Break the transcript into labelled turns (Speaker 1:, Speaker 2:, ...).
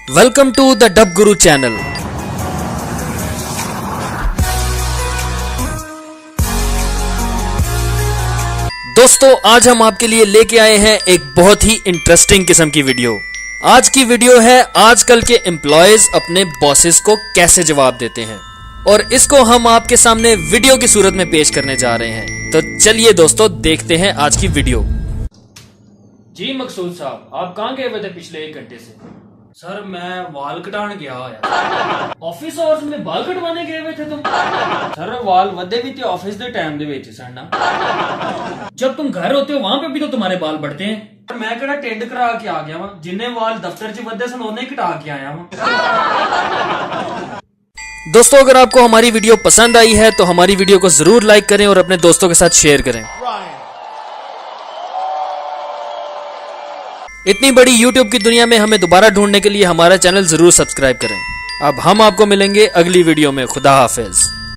Speaker 1: Welcome to the dub Guru channel. दोस्तों आज हम आपके लिए लेके आए हैं एक बहुत ही इंटरेस्टिंग किस्म की वीडियो। आज की वीडियो है आजकल के एम्प्लॉयज अपने बॉसेस को कैसे जवाब देते हैं, और इसको हम आपके सामने वीडियो की सूरत में पेश करने जा रहे हैं। तो चलिए दोस्तों देखते हैं आज की वीडियो।
Speaker 2: जी मकसूद साहब, आप कहाँ गए हुए थे पिछले 1 घंटे से?
Speaker 3: सर मैं वाल कटाने गया होया।
Speaker 2: ऑफिस आवर्स में बाल कटवाने गए हुए थे तुम?
Speaker 3: सर वाल वधे भी थे ऑफिस दे टाइम दे विच सर ना।
Speaker 2: जब तुम घर होते हो वहां पे भी तो तुम्हारे बाल बढ़ते हैं।
Speaker 3: पर मैं केड़ा टेंड करा के आ गया वां, जिन्ने वाल दफ्तर च वधे सन ओने ही कटा के आया वां।
Speaker 1: दोस्तों अगर आपको हमारी वीडियो पसंद आई है तो हमारी वीडियो को जरूर लाइक करें और अपने दोस्तों के साथ शेयर करें। इतनी बड़ी YouTube की दुनिया में हमें दोबारा ढूंढने के लिए हमारा चैनल जरूर सब्सक्राइब करें। अब हम आपको मिलेंगे अगली वीडियो में। खुदा हाफिज।